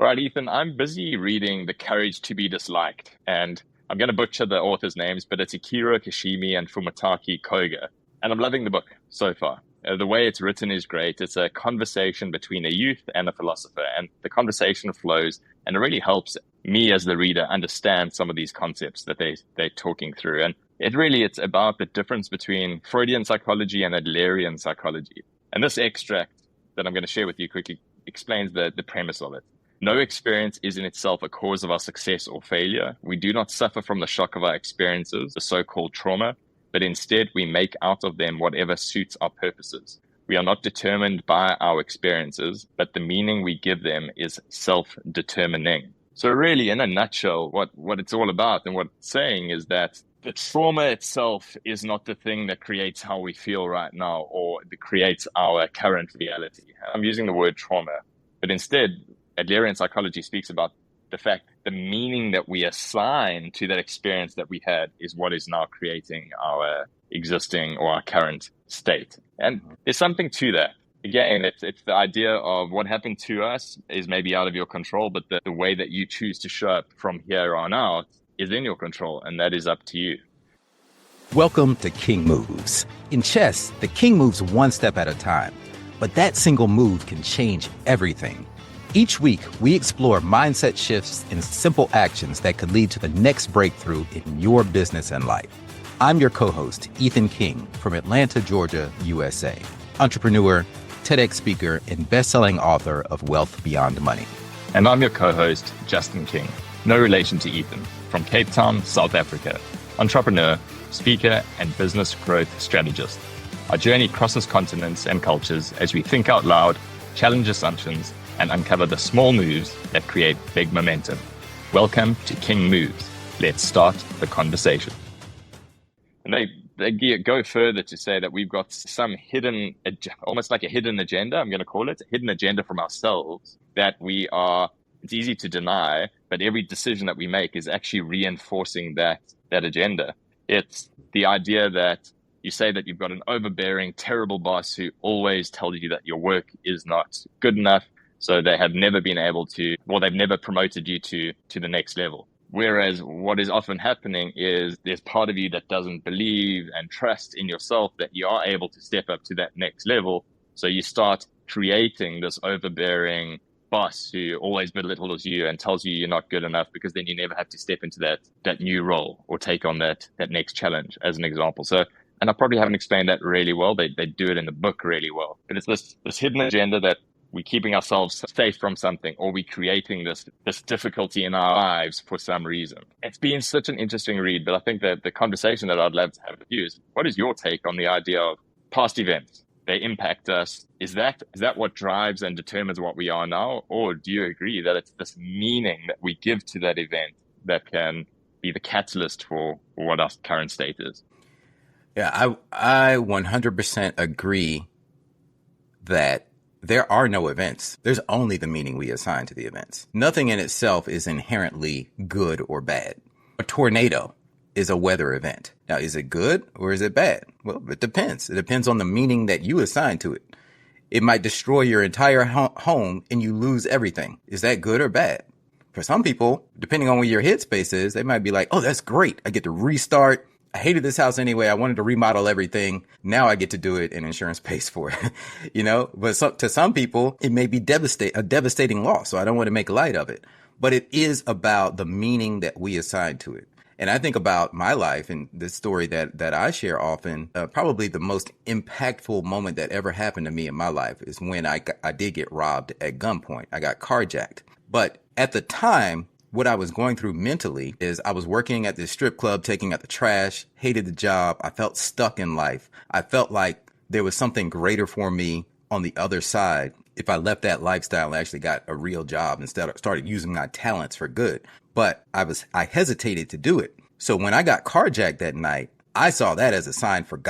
All right, Ethan, I'm busy reading The Courage to be Disliked, and I'm going to butcher the authors' names, but it's Ikiro Kishimi and Fumitake Koga. And I'm loving the book so far. The way it's written is great. It's a conversation between a youth and a philosopher, and the conversation flows, and it really helps me as the reader understand some of these concepts that they're talking through. And it's about the difference between Freudian psychology and Adlerian psychology. And this extract that I'm going to share with you quickly explains the premise of it. No experience is in itself a cause of our success or failure. We do not suffer from the shock of our experiences, the so-called trauma, but instead we make out of them whatever suits our purposes. We are not determined by our experiences, but the meaning we give them is self-determining. So really, in a nutshell, what it's all about and what it's saying is that the trauma itself is not the thing that creates how we feel right now or that creates our current reality. I'm using the word trauma, but instead, Adlerian psychology speaks about the fact the meaning that we assign to that experience that we had is what is now creating our existing or our current state. And there's something to that. Again, it's the idea of what happened to us is maybe out of your control, but the way that you choose to show up from here on out is in your control, and that is up to you. Welcome to King Moves. In chess, the king moves one step at a time, but that single move can change everything. Each week, we explore mindset shifts and simple actions that could lead to the next breakthrough in your business and life. I'm your co-host, Ethan King, from Atlanta, Georgia, USA. Entrepreneur, TEDx speaker, and best-selling author of Wealth Beyond Money. And I'm your co-host, Justin King, no relation to Ethan, from Cape Town, South Africa. Entrepreneur, speaker, and business growth strategist. Our journey crosses continents and cultures as we think out loud, challenge assumptions, and uncover the small moves that create big momentum. Welcome to King Moves. Let's start the conversation. And they go further to say that we've got some hidden, almost like a hidden agenda, I'm going to call it, a hidden agenda from ourselves that it's easy to deny, but every decision that we make is actually reinforcing that agenda. It's the idea that you say that you've got an overbearing, terrible boss who always tells you that your work is not good enough. So they have never been able to, or they've never promoted you to the next level. Whereas what is often happening is there's part of you that doesn't believe and trust in yourself that you are able to step up to that next level. So you start creating this overbearing boss who always belittles you and tells you you're not good enough, because then you never have to step into that new role or take on that next challenge, as an example. So, and I probably haven't explained that really well. They do it in the book really well. But it's this hidden agenda that we're keeping ourselves safe from something, or we're creating this difficulty in our lives for some reason. It's been such an interesting read, but I think that the conversation that I'd love to have with you is, what is your take on the idea of past events? They impact us. Is that what drives and determines what we are now? Or do you agree that it's this meaning that we give to that event that can be the catalyst for what our current state is? Yeah, I 100% agree that there are no events. There's only the meaning we assign to the events. Nothing in itself is inherently good or bad. A tornado is a weather event. Now, is it good or is it bad? Well, it depends. It depends on the meaning that you assign to it. It might destroy your entire home and you lose everything. Is that good or bad? For some people, depending on where your headspace is, they might be like, oh, that's great. I get to restart. I hated this house anyway. I wanted to remodel everything. Now I get to do it and insurance pays for it, But to some people, it may be a devastating loss. So I don't want to make light of it. But it is about the meaning that we assign to it. And I think about my life and this story that I share often. Probably the most impactful moment that ever happened to me in my life is when I did get robbed at gunpoint. I got carjacked. But at the time, what I was going through mentally is I was working at this strip club, taking out the trash, hated the job. I felt stuck in life. I felt like there was something greater for me on the other side if I left that lifestyle and actually got a real job instead of started using my talents for good. But I hesitated to do it. So when I got carjacked that night, I saw that as a sign from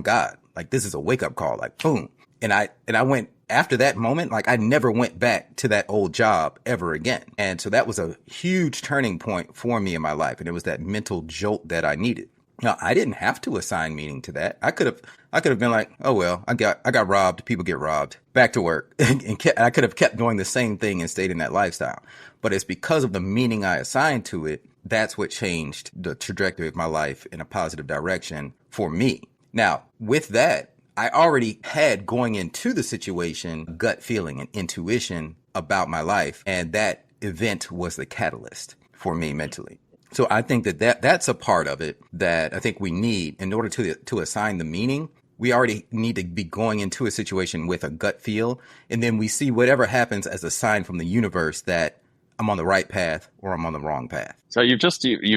God. Like, this is a wake up call, like boom. And I went after that moment, like I never went back to that old job ever again. And so that was a huge turning point for me in my life. And it was that mental jolt that I needed. Now, I didn't have to assign meaning to that. I could have been like, oh well, I got robbed. People get robbed. Back to work, I could have kept doing the same thing and stayed in that lifestyle. But it's because of the meaning I assigned to it. That's what changed the trajectory of my life in a positive direction for me. Now, with that, I already had going into the situation gut feeling and intuition about my life, and that event was the catalyst for me mentally. So I think that's a part of it that I think we need in order to assign the meaning. We already need to be going into a situation with a gut feel, and then we see whatever happens as a sign from the universe that I'm on the right path or I'm on the wrong path. So you've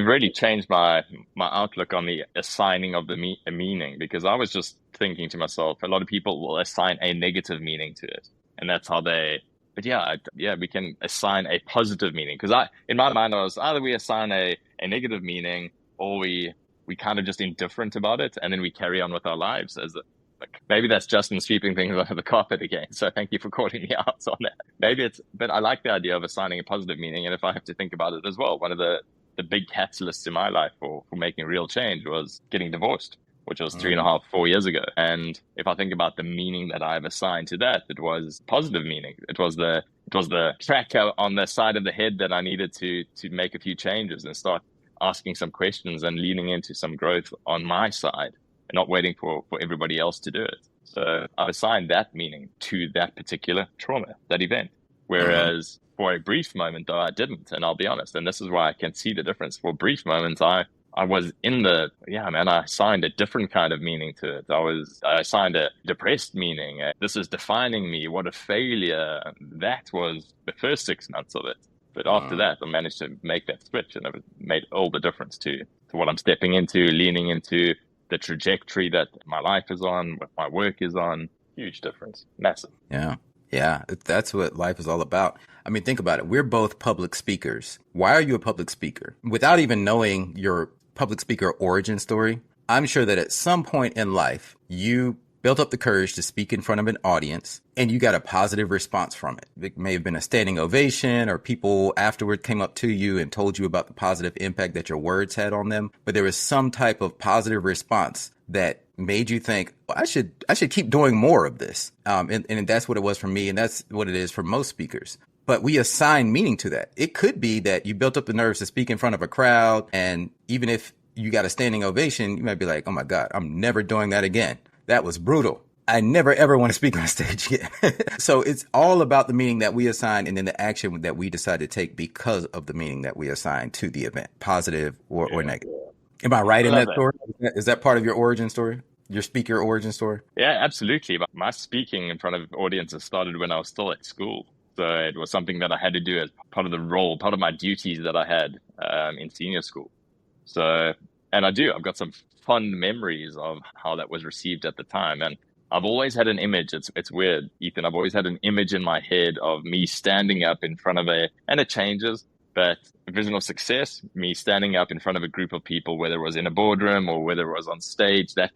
really changed my outlook on the assigning of a meaning, because I was just thinking to myself, a lot of people will assign a negative meaning to it, and that's how they. But yeah, we can assign a positive meaning, because in my mind, I was either we assign a negative meaning, or we kind of just indifferent about it, and then we carry on with our lives as like, maybe that's Justin sweeping things under the carpet again. So thank you for calling me out on that. But I like the idea of assigning a positive meaning. And if I have to think about it as well, one of the big catalysts in my life for making real change was getting divorced, which was 3.5, 4 years ago. And if I think about the meaning that I've assigned to that, it was positive meaning. It was the tracker on the side of the head that I needed to make a few changes and start asking some questions and leaning into some growth on my side, and not waiting for everybody else to do it. So I've assigned that meaning to that particular trauma, that event. Whereas for a brief moment, though, I didn't. And I'll be honest, and this is why I can see the difference. For brief moments, I was I assigned a different kind of meaning to it. I assigned a depressed meaning. This is defining me. What a failure. That was the first 6 months of it. But after that, I managed to make that switch, and it made all the difference to what I'm stepping into, leaning into, the trajectory that my life is on, what my work is on. Huge difference. Massive. Yeah. Yeah. That's what life is all about. I mean, think about it. We're both public speakers. Why are you a public speaker? Without even knowing your public speaker origin story, I'm sure that at some point in life, you built up the courage to speak in front of an audience, and you got a positive response from it. It may have been a standing ovation, or people afterward came up to you and told you about the positive impact that your words had on them. But there was some type of positive response that made you think, well, I should keep doing more of this. And that's what it was for me, and that's what it is for most speakers. But we assign meaning to that. It could be that you built up the nerves to speak in front of a crowd, and even if you got a standing ovation, you might be like, oh my God, I'm never doing that again. That was brutal. I never, ever want to speak on stage again. So it's all about the meaning that we assign, and then the action that we decide to take because of the meaning that we assign to the event, positive or negative. Am I right in that story? Is that part of your origin story? Your speaker origin story? Yeah, absolutely. My speaking in front of audiences started when I was still at school. So it was something that I had to do as part of the role, part of my duties that I had in senior school. So, and I've got some fond memories of how that was received at the time. And I've always had an image. It's weird, Ethan. I've always had an image in my head of me standing up in front of and it changes, but a vision of success, me standing up in front of a group of people, whether it was in a boardroom or whether it was on stage, that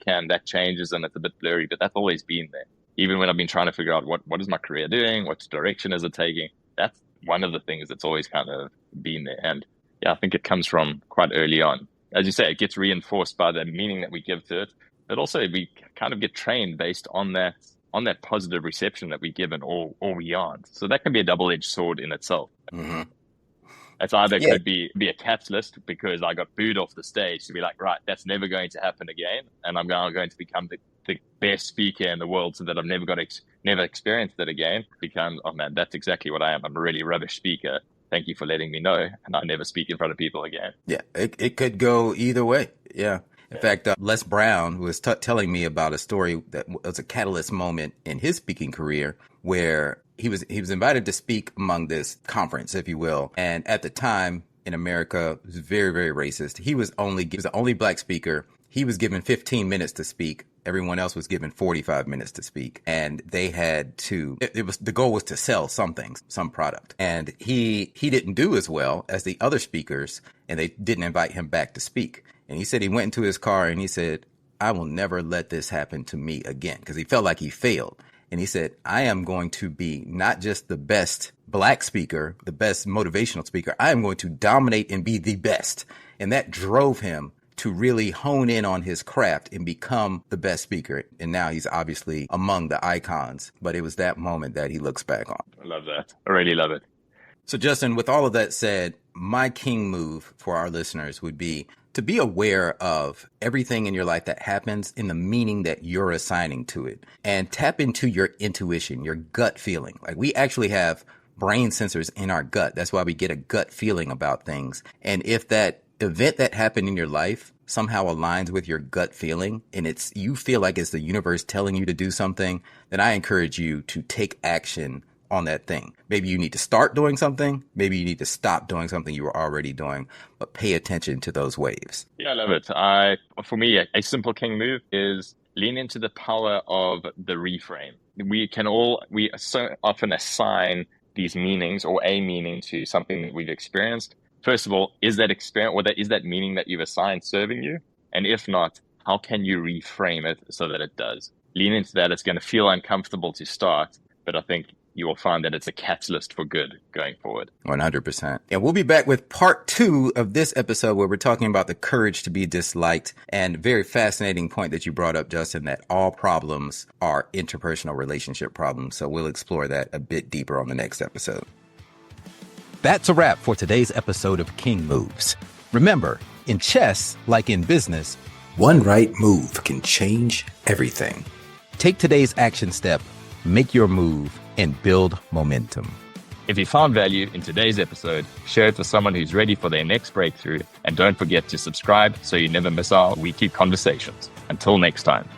changes, and it's a bit blurry, but that's always been there. Even when I've been trying to figure out what is my career doing, what direction is it taking, that's one of the things that's always kind of been there. And yeah, I think it comes from quite early on. As you say, it gets reinforced by the meaning that we give to it, but also we kind of get trained based on that positive reception that we give it, or we aren't. So that can be a double-edged sword in itself. Mm-hmm. It's either could be a catalyst because I got booed off the stage to be like, right, that's never going to happen again, and I'm now going to become the best speaker in the world so that I've never experienced it again. Becomes, oh man, that's exactly what I am. I'm a really rubbish speaker. Thank you for letting me know, and I never speak in front of people again. Yeah, it could go either way. Yeah. In fact, Les Brown was telling me about a story that was a catalyst moment in his speaking career where he was invited to speak among this conference, if you will. And at the time in America, it was very, very racist. He was the only black speaker. He was given 15 minutes to speak. Everyone else was given 45 minutes to speak. And they had to, the goal was to sell some product. And he didn't do as well as the other speakers, and they didn't invite him back to speak. And he said he went into his car and he said, I will never let this happen to me again, because he felt like he failed. And he said, I am going to be not just the best black speaker, the best motivational speaker. I am going to dominate and be the best. And that drove him to really hone in on his craft and become the best speaker. And now he's obviously among the icons, but it was that moment that he looks back on. I love that. I really love it. So Justin, with all of that said, my king move for our listeners would be to be aware of everything in your life that happens in the meaning that you're assigning to it, and tap into your intuition, your gut feeling. Like, we actually have brain sensors in our gut. That's why we get a gut feeling about things. And if that event that happened in your life somehow aligns with your gut feeling, and you feel like it's the universe telling you to do something, then I encourage you to take action on that thing. Maybe you need to start doing something. Maybe you need to stop doing something you were already doing, but pay attention to those waves. Yeah, I love it. For me, a simple king move is lean into the power of the reframe. We so often assign these meanings or a meaning to something that we've experienced. First of all, is that experience or is that meaning that you've assigned serving you? And if not, how can you reframe it so that it does? Lean into that. It's going to feel uncomfortable to start, but I think you will find that it's a catalyst for good going forward. 100%. And we'll be back with part 2 of this episode, where we're talking about the courage to be disliked. And very fascinating point that you brought up, Justin, that all problems are interpersonal relationship problems. So we'll explore that a bit deeper on the next episode. That's a wrap for today's episode of King Moves. Remember, in chess, like in business, one right move can change everything. Take today's action step, make your move, and build momentum. If you found value in today's episode, share it with someone who's ready for their next breakthrough, and don't forget to subscribe so you never miss our weekly conversations. Until next time.